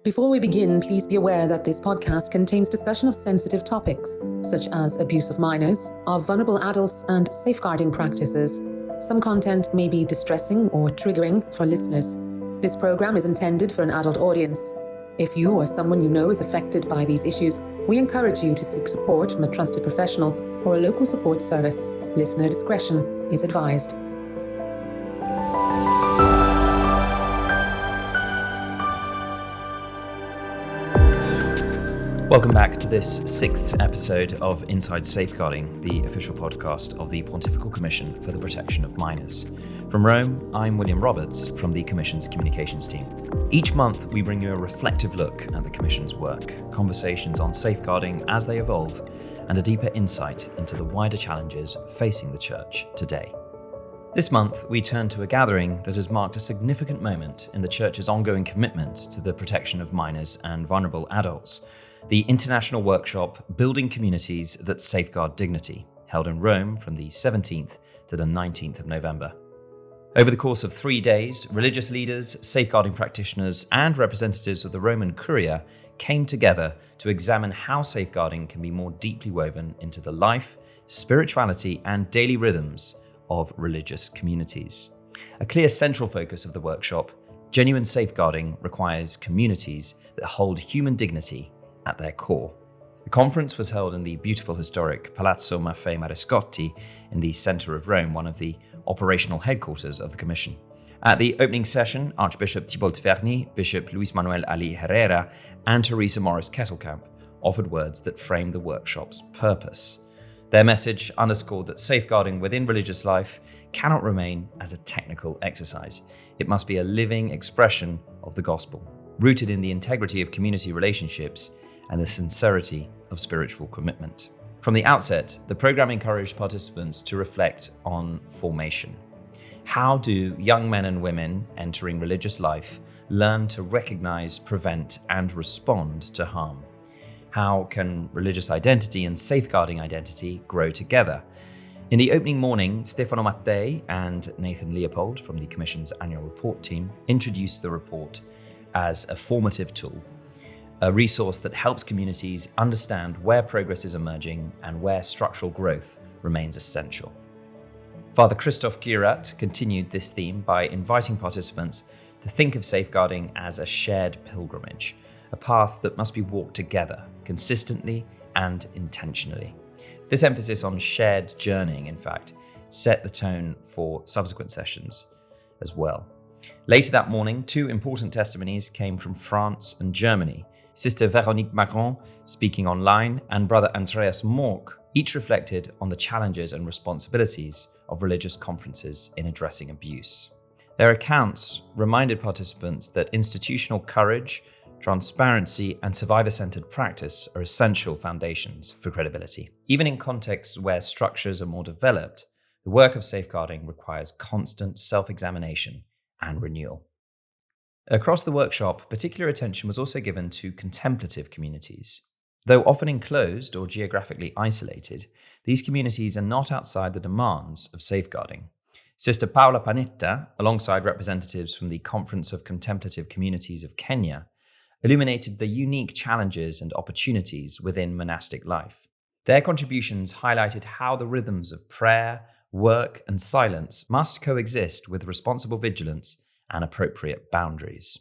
Before we begin, please be aware that this podcast contains discussion of sensitive topics, such as abuse of minors, of vulnerable adults, and safeguarding practices. Some content may be distressing or triggering for listeners. This program is intended for an adult audience. If you or someone you know is affected by these issues, we encourage you to seek support from a trusted professional or a local support service. Listener discretion is advised. Welcome back to this sixth episode of Inside Safeguarding, the official podcast of the Pontifical Commission for the Protection of Minors. From Rome, I'm William Roberts from the Commission's communications team. Each month, we bring you a reflective look at the Commission's work, conversations on safeguarding as they evolve, and a deeper insight into the wider challenges facing the Church today. This month, we turn to a gathering that has marked a significant moment in the Church's ongoing commitment to the protection of minors and vulnerable adults. The international workshop Building Communities That Safeguard Dignity, held in Rome from the 17th to the 19th of November. Over the course of 3 days, religious leaders, safeguarding practitioners, and representatives of the Roman Curia came together to examine how safeguarding can be more deeply woven into the life, spirituality, and daily rhythms of religious communities. A clear central focus of the workshop, genuine safeguarding requires communities that hold human dignity at their core. The conference was held in the beautiful historic Palazzo Maffei Marescotti in the centre of Rome, one of the operational headquarters of the Commission. At the opening session, Archbishop Thibault Verny, Bishop Luis Manuel Ali Herrera, and Teresa Morris Kettlecamp offered words that framed the workshop's purpose. Their message underscored that safeguarding within religious life cannot remain as a technical exercise. It must be a living expression of the gospel, rooted in the integrity of community relationships and the sincerity of spiritual commitment. From the outset, the program encouraged participants to reflect on formation. How do young men and women entering religious life learn to recognize, prevent, and respond to harm? How can religious identity and safeguarding identity grow together? In the opening morning, Stefano Mattei and Nathan Leopold from the Commission's annual report team introduced the report as a formative tool, a resource that helps communities understand where progress is emerging and where structural growth remains essential. Father Christoph Girat continued this theme by inviting participants to think of safeguarding as a shared pilgrimage, a path that must be walked together, consistently and intentionally. This emphasis on shared journeying, in fact, set the tone for subsequent sessions as well. Later that morning, two important testimonies came from France and Germany. Sister Véronique Macron, speaking online, and Brother Andreas Mork each reflected on the challenges and responsibilities of religious conferences in addressing abuse. Their accounts reminded participants that institutional courage, transparency, and survivor-centered practice are essential foundations for credibility. Even in contexts where structures are more developed, the work of safeguarding requires constant self-examination and renewal. Across the workshop, particular attention was also given to contemplative communities. Though often enclosed or geographically isolated, these communities are not outside the demands of safeguarding. Sister Paola Panetta, alongside representatives from the Conference of Contemplative Communities of Kenya, illuminated the unique challenges and opportunities within monastic life. Their contributions highlighted how the rhythms of prayer, work, and silence must coexist with responsible vigilance and appropriate boundaries.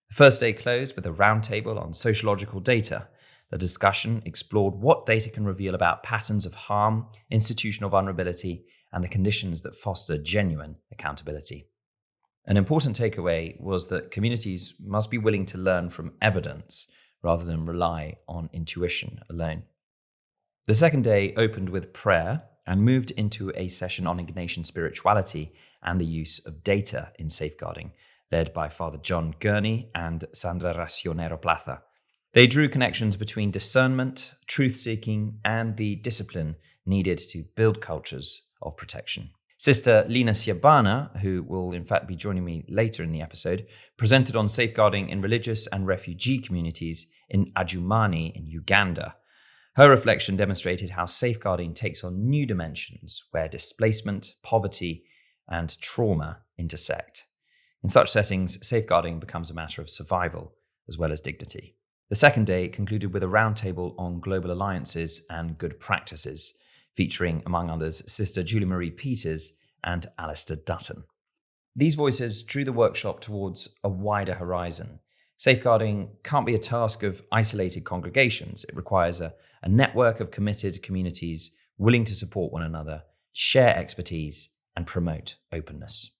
The first day closed with a roundtable on sociological data. The discussion explored what data can reveal about patterns of harm, institutional vulnerability, and the conditions that foster genuine accountability. An important takeaway was that communities must be willing to learn from evidence rather than rely on intuition alone. The second day opened with prayer and moved into a session on Ignatian spirituality and the use of data in safeguarding, led by Father John Gurney and Sandra Racionero Plaza. They drew connections between discernment, truth-seeking, and the discipline needed to build cultures of protection. Sister Linah Siabana, who will in fact be joining me later in the episode, presented on safeguarding in religious and refugee communities in Adjumani in Uganda. Her reflection demonstrated how safeguarding takes on new dimensions where displacement, poverty, and trauma intersect. In such settings, safeguarding becomes a matter of survival as well as dignity. The second day concluded with a roundtable on global alliances and good practices, featuring, among others, Sister Julie Marie Peters and Alistair Dutton. These voices drew the workshop towards a wider horizon. Safeguarding can't be a task of isolated congregations. It requires a network of committed communities willing to support one another, share expertise, and promote openness.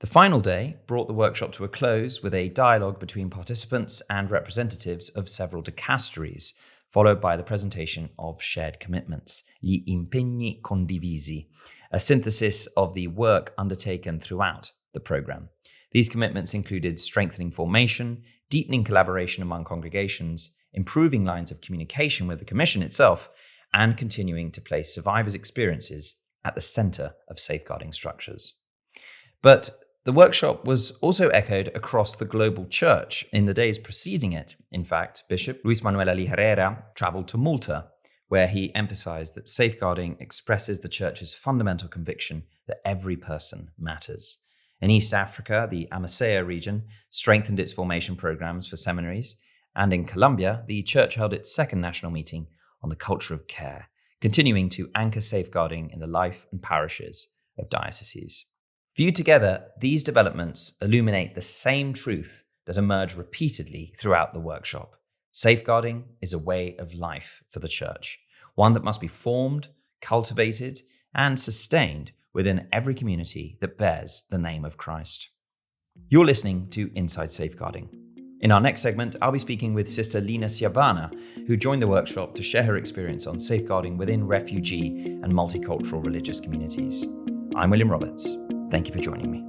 The final day brought the workshop to a close with a dialogue between participants and representatives of several dicasteries, followed by the presentation of shared commitments, gli impegni condivisi, a synthesis of the work undertaken throughout the program. These commitments included strengthening formation, deepening collaboration among congregations, improving lines of communication with the Commission itself, and continuing to place survivors' experiences at the centre of safeguarding structures. But the workshop was also echoed across the global church in the days preceding it. In fact, Bishop Luis Manuel Ali Herrera travelled to Malta, where he emphasized that safeguarding expresses the church's fundamental conviction that every person matters. In East Africa, the Amasea region strengthened its formation programs for seminaries, and in Colombia, the church held its second national meeting on the culture of care, continuing to anchor safeguarding in the life and parishes of dioceses. Viewed together, these developments illuminate the same truth that emerged repeatedly throughout the workshop. Safeguarding is a way of life for the church, one that must be formed, cultivated, and sustained within every community that bears the name of Christ. You're listening to Inside Safeguarding. In our next segment, I'll be speaking with Sr Linah Siabana, who joined the workshop to share her experience on safeguarding within refugee and multicultural religious communities. I'm William Roberts. Thank you for joining me.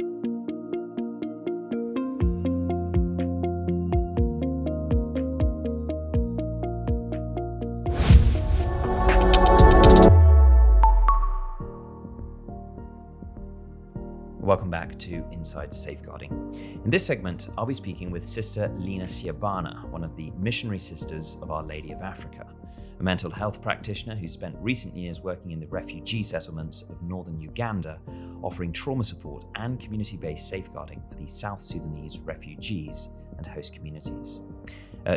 Welcome back to Inside Safeguarding. In this segment, I'll be speaking with Sr Linah Siabana, one of the missionary sisters of Our Lady of Africa, a mental health practitioner who spent recent years working in the refugee settlements of northern Uganda, offering trauma support and community-based safeguarding for the South Sudanese refugees and host communities.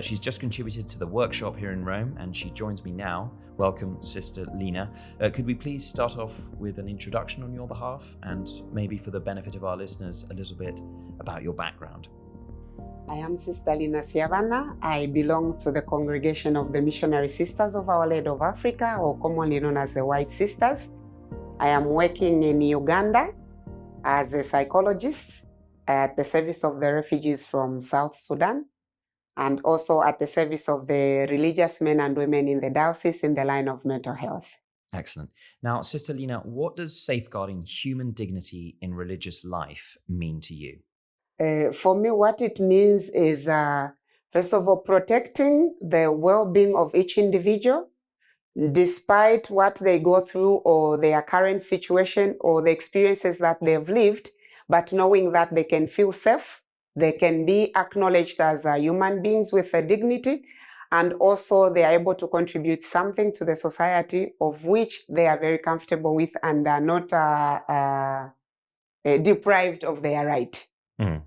She's just contributed to the workshop here in Rome, and she joins me now. Welcome, Sr Linah. Could we please start off with an introduction on your behalf, and maybe for the benefit of our listeners, a little bit about your background? I am Sr Linah Siabana. I belong to the congregation of the Missionary Sisters of Our Lady of Africa, or commonly known as the White Sisters. I am working in Uganda as a psychologist at the service of the refugees from South Sudan, and also at the service of the religious men and women in the diocese in the line of mental health. Excellent. Now, Sr Linah, what does safeguarding human dignity in religious life mean to you? For me, what it means is, first of all, protecting the well-being of each individual, despite what they go through or their current situation or the experiences that they've lived, but knowing that they can feel safe, they can be acknowledged as human beings with a dignity, and also they are able to contribute something to the society of which they are very comfortable with and are not deprived of their right. Mm.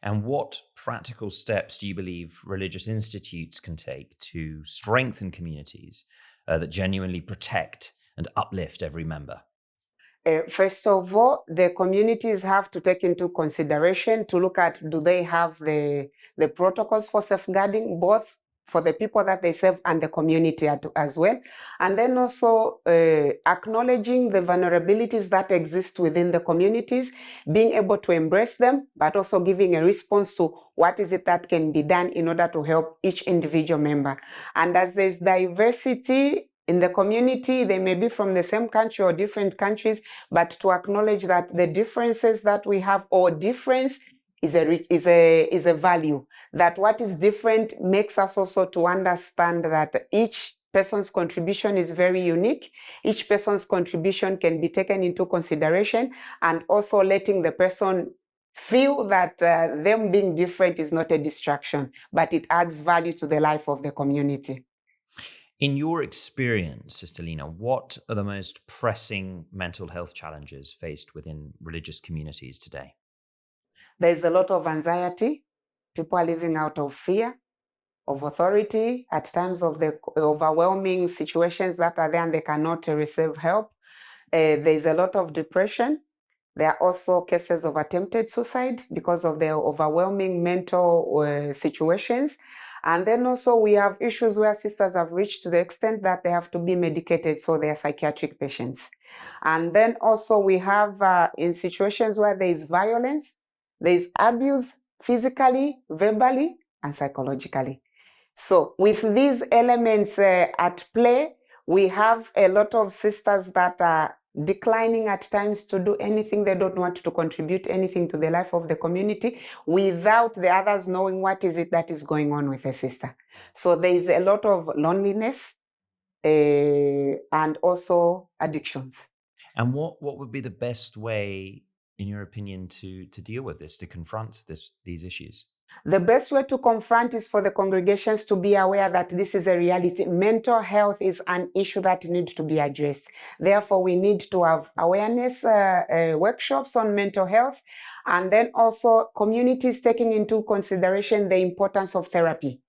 And what practical steps do you believe religious institutes can take to strengthen communities that genuinely protect and uplift every member? First of all, the communities have to take into consideration to look at, do they have the protocols for safeguarding, both for the people that they serve and the community as well. And then also acknowledging the vulnerabilities that exist within the communities, being able to embrace them, but also giving a response to what is it that can be done in order to help each individual member. And as there's diversity in the community, they may be from the same country or different countries, but to acknowledge that the differences that we have, or difference is a value, that what is different makes us also to understand that each person's contribution is very unique. Each person's contribution can be taken into consideration, and also letting the person feel that them being different is not a distraction, but it adds value to the life of the community. In your experience, Sr Linah, what are the most pressing mental health challenges faced within religious communities today? There's a lot of anxiety. People are living out of fear. of authority, at times of the overwhelming situations that are there and they cannot receive help. There's a lot of depression. There are also cases of attempted suicide because of their overwhelming mental situations. And then also we have issues where sisters have reached to the extent that they have to be medicated, so they are psychiatric patients. And then also we have in situations where there is violence, there is abuse physically, verbally, and psychologically. So with these elements at play, we have a lot of sisters that are declining at times to do anything. They don't want to contribute anything to the life of the community without the others knowing what is it that is going on with a sister. So there is a lot of loneliness and also addictions. And what would be the best way, in your opinion, to deal with this, to confront these issues? The best way to confront is for the congregations to be aware that this is a reality. Mental health is an issue that needs to be addressed. Therefore, we need to have awareness workshops on mental health, and then also communities taking into consideration the importance of therapy.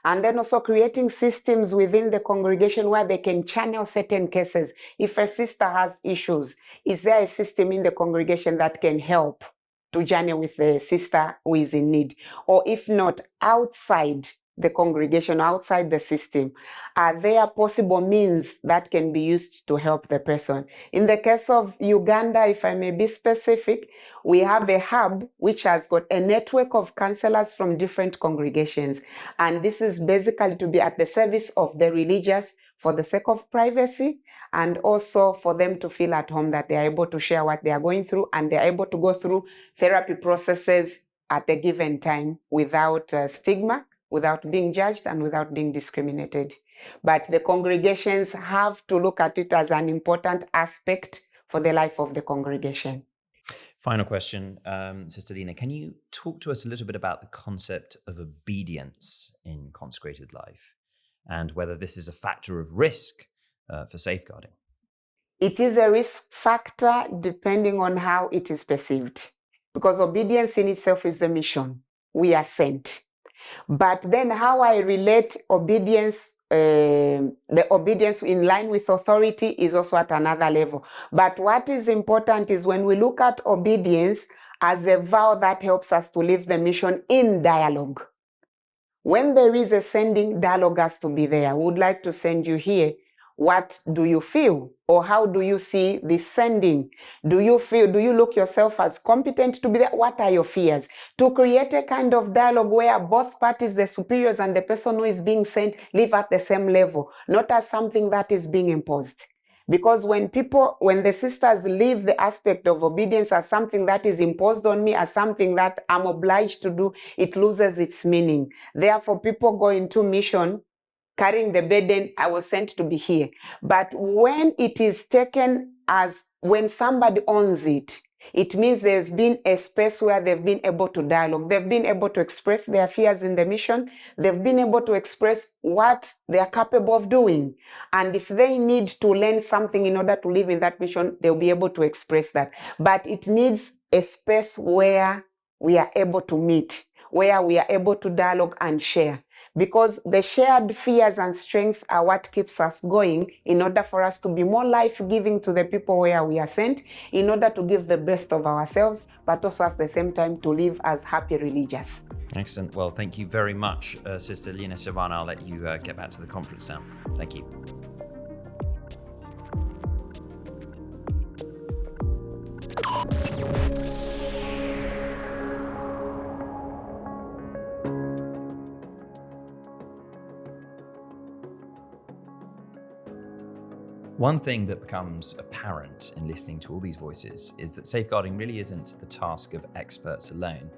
And then also creating systems within the congregation where they can channel certain cases. If a sister has issues, is there a system in the congregation that can help to journey with the sister who is in need? Or if not, outside the congregation, outside the system, are there possible means that can be used to help the person? In the case of Uganda, if I may be specific, we have a hub which has got a network of counselors from different congregations. And this is basically to be at the service of the religious for the sake of privacy, and also for them to feel at home, that they are able to share what they are going through, and they are able to go through therapy processes at a given time without stigma, without being judged, and without being discriminated. But the congregations have to look at it as an important aspect for the life of the congregation. Final question, Sister Linah, can you talk to us a little bit about the concept of obedience in consecrated life and whether this is a factor of risk for safeguarding? It is a risk factor depending on how it is perceived, because obedience in itself is a mission. We are sent. But then how I relate obedience, the obedience in line with authority, is also at another level. But what is important is when we look at obedience as a vow that helps us to live the mission in dialogue. When there is a sending, dialogue has to be there. I would like to send you here. What do you feel? Or how do you see this sending? Do you look yourself as competent to be there? What are your fears? To create a kind of dialogue where both parties, the superiors and the person who is being sent, live at the same level, not as something that is being imposed. Because when the sisters leave the aspect of obedience as something that is imposed on me, as something that I'm obliged to do, it loses its meaning. Therefore, people go into mission carrying the burden, I was sent to be here. But when it is taken as when somebody owns it, it means there's been a space where they've been able to dialogue. They've been able to express their fears in the mission. They've been able to express what they are capable of doing. And if they need to learn something in order to live in that mission, they'll be able to express that. But it needs a space where we are able to meet, where we are able to dialogue and share. Because the shared fears and strength are what keeps us going in order for us to be more life-giving to the people where we are sent, in order to give the best of ourselves, but also at the same time to live as happy religious. Excellent. Well, thank you very much, Sister Linah Siabana. I'll let you get back to the conference now. Thank you. One thing that becomes apparent in listening to all these voices is that safeguarding really isn't the task of experts alone.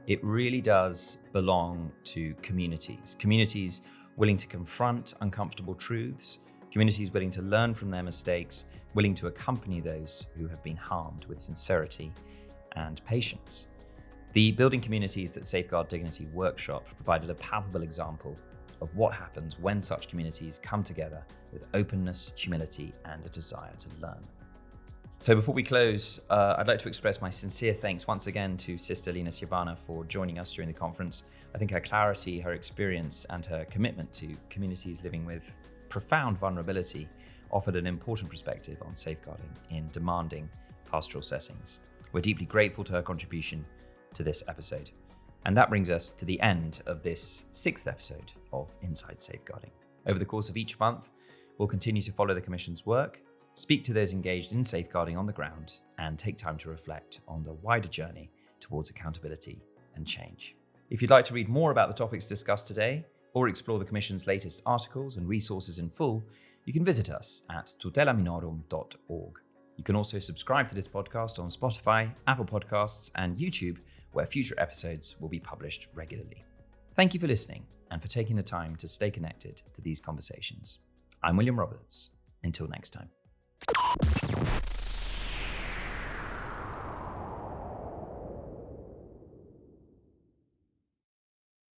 It really does belong to communities willing to confront uncomfortable truths, communities willing to learn from their mistakes, willing to accompany those who have been harmed with sincerity and patience. The Building Communities that Safeguard Dignity workshop provided a palpable example of what happens when such communities come together with openness, humility, and a desire to learn. So before we close, I'd like to express my sincere thanks once again to Sister Linah Siabana for joining us during the conference. I think her clarity, her experience, and her commitment to communities living with profound vulnerability offered an important perspective on safeguarding in demanding pastoral settings. We're deeply grateful to her contribution to this episode. And that brings us to the end of this 6th episode of Inside Safeguarding. Over the course of each month, we'll continue to follow the Commission's work, speak to those engaged in safeguarding on the ground, and take time to reflect on the wider journey towards accountability and change. If you'd like to read more about the topics discussed today, or explore the Commission's latest articles and resources in full, you can visit us at tutelaminorum.org. You can also subscribe to this podcast on Spotify, Apple Podcasts, and YouTube, where future episodes will be published regularly. Thank you for listening and for taking the time to stay connected to these conversations. I'm William Roberts. Until next time.